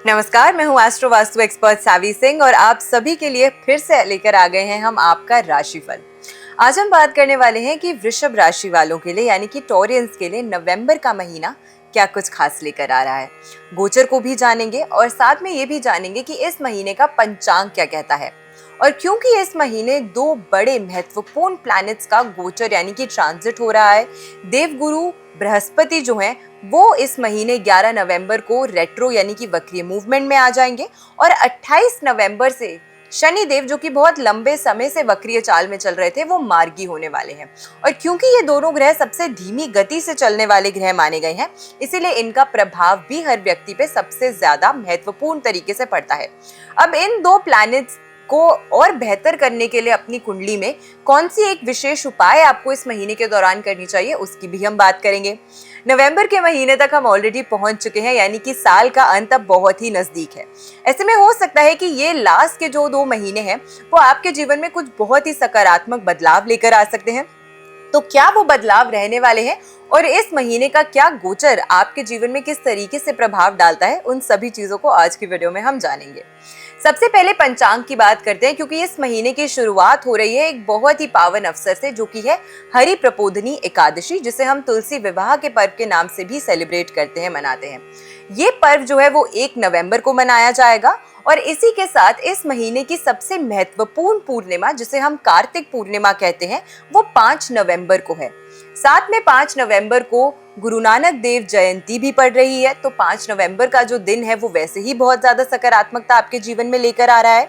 नमस्कार, मैं हूँ एस्ट्रो वास्तु एक्सपर्ट सावी सिंह और आप सभी के लिए फिर से लेकर आ गए हैं हम आपका राशिफल। आज हम बात करने वाले हैं कि वृषभ राशि वालों के लिए यानी कि टॉरियंस के लिए नवंबर का महीना क्या कुछ खास लेकर आ रहा है। गोचर को भी जानेंगे और साथ में ये भी जानेंगे कि इस महीने का पंचांग क्या कहता है। और क्योंकि इस महीने दो बड़े महत्वपूर्ण प्लैनेट्स का गोचर यानी कि ट्रांजिट हो रहा है, देवगुरु बृहस्पति जो हैं वो इस महीने 11 नवंबर को रेट्रो यानी कि वक्रीय मूवमेंट में आ जाएंगे और 28 नवंबर से शनि देव जो कि बहुत लंबे समय से वक्रीय चाल में चल रहे थे वो मार्गी होने वाले हैं। और क्योंकि ये दोनों ग्रह सबसे धीमी गति से चलने वाले ग्रह माने गए हैं, इसीलिए इनका प्रभाव भी हर व्यक्ति पे सबसे ज्यादा महत्वपूर्ण तरीके से पड़ता है। अब इन दो प्लैनेट्स को और बेहतर करने के लिए अपनी कुंडली में कौन सी एक विशेष उपाय आपको इस महीने के दौरान करनी चाहिए, उसकी भी हम बात करेंगे। नवंबर के महीने तक हम ऑलरेडी पहुंच चुके हैं, यानी कि साल का अंत अब बहुत ही नजदीक है। ऐसे में हो सकता है कि ये लास्ट के जो 2 महीने हैं वो आपके जीवन में कुछ बहुत ही सकारात्मक बदलाव लेकर आ सकते हैं। तो क्या वो बदलाव रहने वाले हैं और इस महीने का क्या गोचर आपके जीवन में किस तरीके से प्रभाव डालता है, उन सभी चीजों को आज की वीडियो में हम जानेंगे। सबसे पहले पंचांग की बात करते हैं, क्योंकि इस महीने की शुरुआत हो रही है एक बहुत ही पावन अवसर से, जो कि है हरि प्रपोधनी एकादशी, जिसे हम तुलसी विवाह के पर्व के नाम से भी सेलिब्रेट करते हैं, मनाते हैं। ये पर्व जो है वो 1 नवंबर को मनाया जाएगा और इसी के साथ इस महीने की सबसे महत्वपूर्ण पूर्णिमा, जिसे हम कार्तिक पूर्णिमा कहते हैं, वो 5 नवंबर को है। साथ में 5 नवंबर को गुरु नानक देव जयंती भी पड़ रही है। तो 5 नवंबर का जो दिन है वो वैसे ही बहुत ज्यादा सकारात्मकता आपके जीवन में लेकर आ रहा है।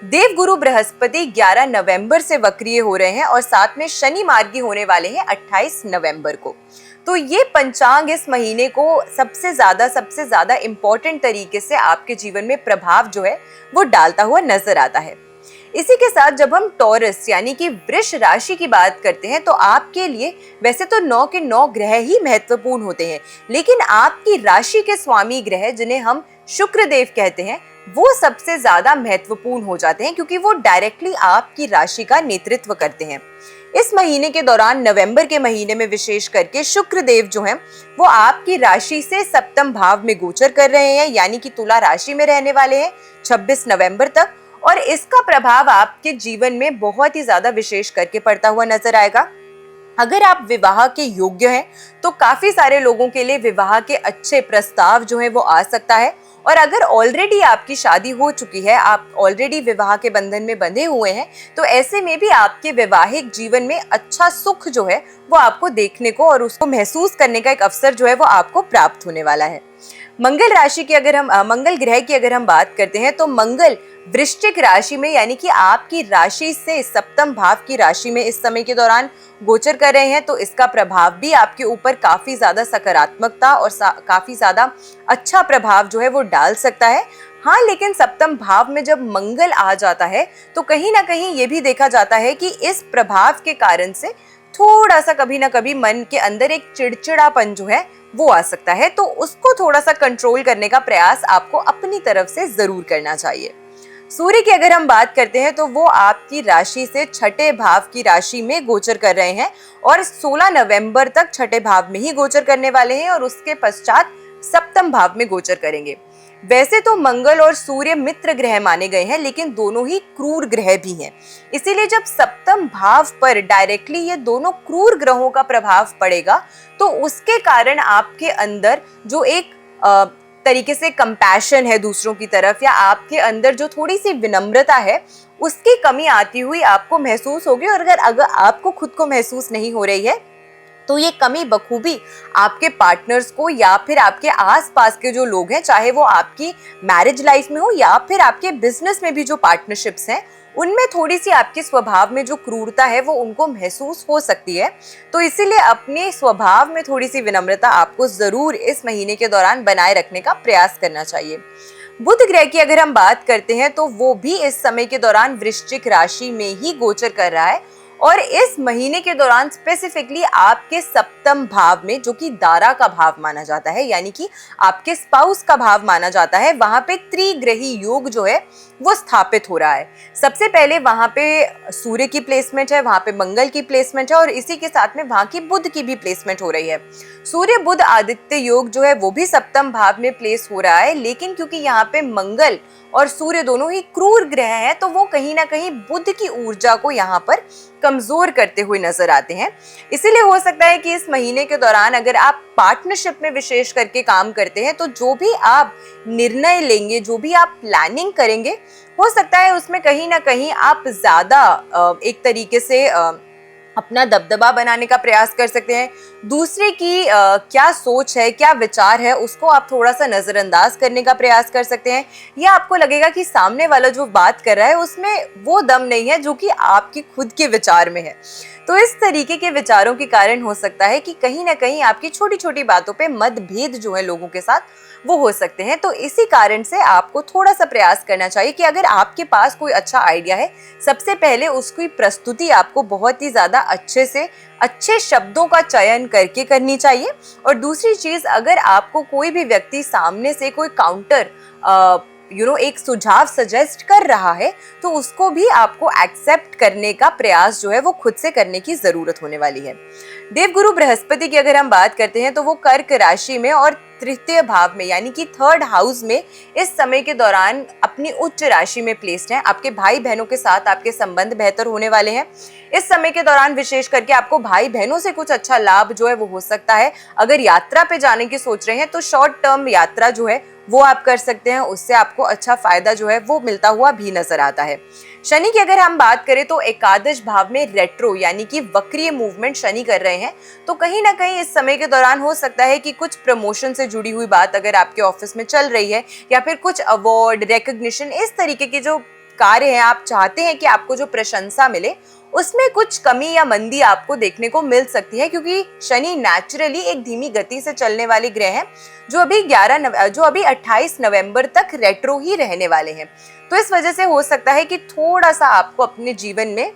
देव गुरु बृहस्पति 11 नवंबर से वक्रीय हो रहे हैं और साथ में शनि मार्गी होने वाले हैं 28 नवंबर को। तो ये पंचांग इस महीने को सबसे ज्यादा इंपॉर्टेंट तरीके से आपके जीवन में प्रभाव जो है वो डालता हुआ नजर आता है। इसी के साथ जब हम टॉरस यानी कि वृष राशि की बात करते हैं, तो आपके लिए वैसे तो 9 के 9 ग्रह ही महत्वपूर्ण होते हैं, लेकिन आपकी राशि के स्वामी ग्रह, जिन्हें हम शुक्र देव कहते हैं, वो सबसे ज्यादा महत्वपूर्ण हो जाते हैं, क्योंकि वो डायरेक्टली आपकी राशि का नेतृत्व करते हैं। इस महीने के दौरान नवंबर के महीने में विशेष करके शुक्र देव जो हैं वो आपकी राशि से सप्तम भाव में गोचर कर रहे हैं, यानी कि तुला राशि में रहने वाले हैं 26 नवंबर तक। और इसका प्रभाव आपके जीवन में बहुत ही ज्यादा विशेष करके पड़ता हुआ नजर आएगा। अगर आप विवाह के योग्य हैं तो काफी सारे लोगों के लिए विवाह के अच्छे प्रस्ताव जो है वो आ सकता है। और अगर ऑलरेडी आपकी शादी हो चुकी है, आप ऑलरेडी विवाह के बंधन में बंधे हुए हैं, तो ऐसे में भी आपके वैवाहिक जीवन में अच्छा सुख जो है वो आपको देखने को और उसको महसूस करने का एक अवसर जो है वो आपको प्राप्त होने वाला है। मंगल ग्रह की अगर हम बात करते हैं, तो मंगल वृश्चिक राशि में यानी कि आपकी राशि से सप्तम भाव की राशि में इस समय के दौरान गोचर कर रहे हैं। तो इसका प्रभाव भी आपके ऊपर काफी ज्यादा सकारात्मकता और काफी ज्यादा अच्छा प्रभाव जो है वो डाल सकता है। हाँ, लेकिन सप्तम भाव में जब मंगल आ जाता है तो कहीं ना कहीं ये भी देखा जाता है कि इस प्रभाव के कारण से थोड़ा सा कभी ना कभी मन के अंदर एक चिड़चिड़ापन जो है वो आ सकता है। तो उसको थोड़ा सा कंट्रोल करने का प्रयास आपको अपनी तरफ से जरूर करना चाहिए। सूर्य की अगर हम बात करते हैं, तो वो आपकी राशि से 6ठे भाव की राशि में गोचर कर रहे हैं और 16 नवंबर तक 6ठे भाव में ही गोचर करने वाले हैं और उसके पश्चात सप्तम भाव में गोचर करेंगे। वैसे तो मंगल और सूर्य मित्र ग्रह माने गए हैं, लेकिन दोनों ही क्रूर ग्रह भी हैं। इसीलिए जब सप्तम भाव पर डायरेक्टली ये दोनों क्रूर ग्रहों का प्रभाव पड़ेगा, तो उसके कारण आपके अंदर जो एक तरीके से कंपैशन है दूसरों की तरफ, या आपके अंदर जो थोड़ी सी विनम्रता है, उसकी कमी आती हुई आपको महसूस होगी। और अगर आपको खुद को महसूस नहीं हो रही है, तो ये कमी बखूबी आपके पार्टनर्स को या फिर आपके आसपास के जो लोग हैं, चाहे वो आपकी मैरिज लाइफ में हो या फिर आपके बिजनेस में भी जो पार्टनरशिप्स हैं, उनमें थोड़ी सी आपके स्वभाव में जो क्रूरता है वो उनको महसूस हो सकती है। तो इसीलिए अपने स्वभाव में थोड़ी सी विनम्रता आपको जरूर इस महीने के दौरान बनाए रखने का प्रयास करना चाहिए। बुध ग्रह की अगर हम बात करते हैं, तो वो भी इस समय के दौरान वृश्चिक राशि में ही गोचर कर रहा है और इस महीने के दौरान स्पेसिफिकली आपके सप्तम भाव में, जो कि दारा का भाव माना जाता है, यानी कि आपके स्पाउस का भाव माना जाता है, वहां पे त्रिग्रही योग जो है वो स्थापित हो रहा है। सबसे पहले वहां पे सूर्य की प्लेसमेंट है, वहां पे मंगल की प्लेसमेंट है और इसी के साथ में वहां की बुध की भी प्लेसमेंट हो रही है। सूर्य बुध आदित्य योग जो है वो भी सप्तम भाव में प्लेस हो रहा है, लेकिन क्योंकि यहाँ पे मंगल और सूर्य दोनों ही क्रूर ग्रह हैं, तो वो कहीं ना कहीं बुध की ऊर्जा को यहाँ पर कमजोर करते हुए नजर आते हैं। इसीलिए हो सकता है कि इस महीने के दौरान अगर आप पार्टनरशिप में विशेष करके काम करते हैं, तो जो भी आप निर्णय लेंगे, जो भी आप प्लानिंग करेंगे, हो सकता है उसमें कहीं ना कहीं आप ज्यादा एक तरीके से अपना दबदबा बनाने का प्रयास कर सकते हैं। दूसरे की क्या सोच है, क्या विचार है, उसको आप थोड़ा सा नजरअंदाज करने का प्रयास कर सकते हैं, या आपको लगेगा कि सामने वाला जो बात कर रहा है उसमें वो दम नहीं है जो कि आपकी खुद के विचार में है। तो इस तरीके के विचारों के कारण हो सकता है कि कहीं ना कहीं आपकी छोटी छोटी बातों पे मतभेद जो है लोगों के साथ वो हो सकते हैं। तो इसी कारण से आपको थोड़ा सा प्रयास करना चाहिए कि अगर आपके पास कोई अच्छा आइडिया है, सबसे पहले उसकी प्रस्तुति आपको बहुत ही ज्यादा अच्छे से अच्छे शब्दों का चयन करके करनी चाहिए। और दूसरी चीज, अगर आपको कोई भी व्यक्ति सामने से कोई काउंटर एक सुझाव सजेस्ट कर रहा है, तो उसको भी आपको एक्सेप्ट करने का प्रयास जो है वो खुद से करने की जरूरत होने वाली है। देवगुरु बृहस्पति की अगर हम बात करते हैं, तो वो कर्क राशि में और तृतीय भाव में, यानी कि थर्ड हाउस में इस समय के दौरान अपनी उच्च राशि में प्लेस्ड हैं। आपके भाई बहनों के साथ आपके संबंध बेहतर होने वाले हैं। इस समय के दौरान विशेष करके आपको भाई बहनों से कुछ अच्छा लाभ जो है वो हो सकता है। अगर यात्रा पे जाने की सोच रहे हैं, तो शॉर्ट टर्म यात्रा जो है वो आप कर सकते हैं, उससे आपको अच्छा फायदा जो है वो मिलता हुआ भी नजर आता है। शनि की अगर हम बात करें, तो एकादश भाव में रेट्रो यानी कि वक्रीय मूवमेंट शनि कर रहे हैं। तो कहीं ना कहीं इस समय के दौरान हो सकता है कि कुछ प्रमोशन से जुड़ी हुई बात अगर आपके ऑफिस में चल रही है, या फिर कुछ अवार्ड, रिकॉग्निशन, इस तरीके के जो कार्य हैं, आप चाहते हैं कि आपको जो प्रशंसा मिले, उसमें कुछ कमी या मंदी आपको देखने को मिल सकती है, क्योंकि शनि नेचुरली एक धीमी गति से चलने वाले ग्रह हैं, जो अभी 28 नवंबर तक रेट्रो ही रहने वाले हैं। तो इस वजह से हो सकता है कि थोड़ा सा आपको अपने जीवन में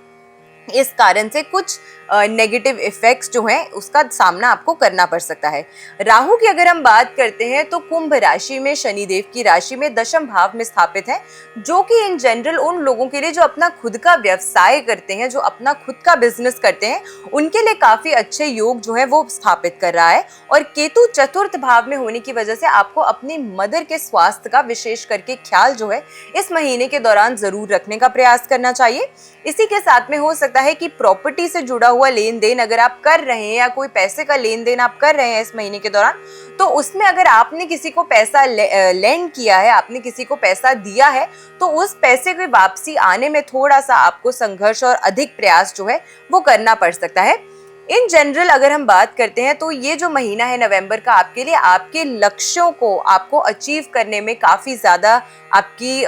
इस कारण से कुछ नेगेटिव इफेक्ट्स जो हैं उसका सामना आपको करना पड़ सकता है। राहु की अगर हम बात करते हैं, तो कुंभ राशि में, शनिदेव की राशि में दशम भाव में स्थापित है, जो कि इन जनरल उन लोगों के लिए जो अपना खुद का व्यवसाय करते हैं, जो अपना खुद का बिजनेस करते हैं, उनके लिए काफी अच्छे योग जो है वो स्थापित कर रहा है। और केतु चतुर्थ भाव में होने की वजह से आपको अपनी मदर के स्वास्थ्य का विशेष करके ख्याल जो है इस महीने के दौरान जरूर रखने का प्रयास करना चाहिए। इसी के साथ में हो सकता है कि प्रॉपर्टी से जुड़ा हुआ लेन देन अगर आप कर रहे हैं, या कोई पैसे का लेन देन आप कर रहे हैं इस महीने के दौरान, तो उसमें अगर आपने किसी को पैसा लेंड किया है, आपने किसी को पैसा दिया है, तो उस पैसे की वापसी आने में थोड़ा सा आपको संघर्ष और अधिक प्रयास जो है वो करना पड़ सकता है। इन जनरल अगर हम बात करते हैं, तो ये जो महीना है नवंबर का, आपके लिए आपके लक्ष्यों को आपको अचीव करने में काफी ज्यादा आपकी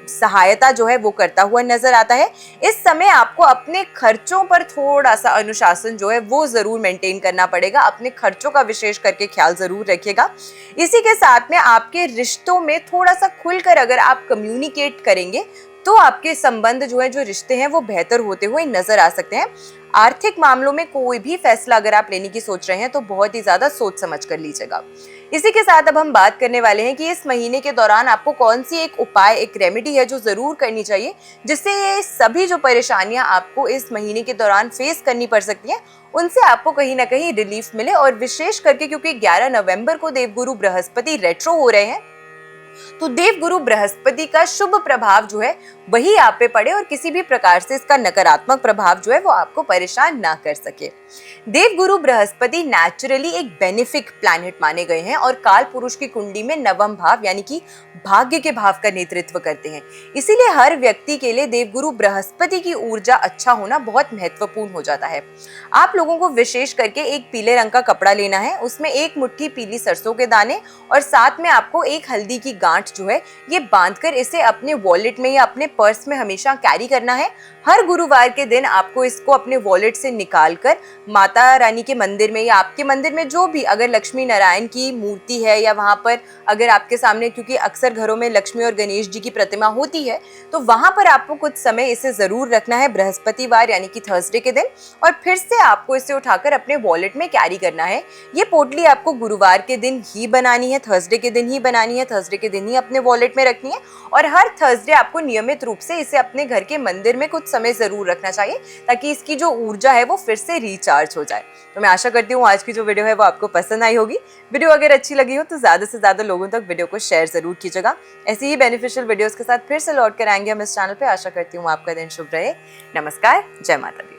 सहायता जो है वो करता हुआ नजर आता है। इस समय आपको अपने खर्चों पर थोड़ा सा अनुशासन जो है वो जरूर मेंटेन करना पड़ेगा। अपने खर्चों का विशेष करके ख्याल जरूर रखिएगा। इसी के साथ में आपके रिश्तों में थोड़ा सा खुलकर अगर आप कम्युनिकेट करेंगे, तो आपके संबंध जो है, जो रिश्ते हैं, वो बेहतर होते हुए नजर आ सकते हैं। आर्थिक मामलों में कोई भी फैसला अगर आप लेने की सोच रहे हैं, तो बहुत ही ज्यादा सोच समझ कर लीजिएगा। इसी के साथ अब हम बात करने वाले हैं कि इस महीने के दौरान आपको कौन सी एक उपाय, एक रेमेडी है जो जरूर करनी चाहिए, जिससे ये सभी जो परेशानियां आपको इस महीने के दौरान फेस करनी पड़ सकती हैं, उनसे आपको कहीं ना कहीं रिलीफ मिले। और विशेष करके क्योंकि 11 नवंबर को देवगुरु बृहस्पति रेट्रो हो रहे हैं, तो देवगुरु बृहस्पति का शुभ प्रभाव जो है वही आप पे पड़े, और किसी भी प्रकार से इसका नकारात्मक प्रभाव जो है वो आपको परेशान ना कर सके। देवगुरु बृहस्पति नेचुरली एक बेनिफिक प्लैनेट माने गए हैं, और काल पुरुष की कुंडली में नवम भाव यानी कि भाग्य के भाव का नेतृत्व करते हैं। इसीलिए हर व्यक्ति के लिए देवगुरु बृहस्पति की ऊर्जा अच्छा होना बहुत महत्वपूर्ण हो जाता है। आप लोगों को विशेष करके एक पीले रंग का कपड़ा लेना है, उसमें एक मुट्ठी पीली सरसों के दाने और साथ में आपको एक हल्दी की गांठ जो है ये बांधकर इसे अपने वॉलेट में या अपने पर्स में हमेशा कैरी करना है। हर गुरुवार के दिन आपको इसको अपने वॉलेट से निकालकर माता रानी के मंदिर में या आपके मंदिर में जो भी, अगर लक्ष्मी नारायण की मूर्ति है या वहां पर अगर आपके सामने, क्योंकि अक्सर घरों में लक्ष्मी और गणेश जी की प्रतिमा होती है, तो वहां पर आपको कुछ समय इसे जरूर रखना है बृहस्पतिवार यानी कि थर्सडे के दिन, और फिर से आपको इसे उठाकर अपने वॉलेट में कैरी करना है। ये पोटली आपको गुरुवार के दिन ही बनानी है, थर्सडे के दिन ही बनानी है, थर्सडे के दिन ही अपने वॉलेट में रखनी है, और हर थर्सडे आपको नियमित रूप से इसे अपने घर के मंदिर में कुछ समय जरूर रखना चाहिए ताकि इसकी जो ऊर्जा है वो फिर से रिचार्ज हो जाए। तो मैं आशा करती हूँ आज की जो वीडियो है वो आपको पसंद आई होगी। वीडियो अगर अच्छी लगी हो तो ज्यादा से ज्यादा लोगों तक वीडियो को शेयर जरूर कीजिएगा। ऐसी ही बेनिफिशियल वीडियोस के साथ फिर से लौट कर आएंगे हम इस चैनल पे। आशा करती हूँ आपका दिन शुभ रहे। नमस्कार, जय माता दी।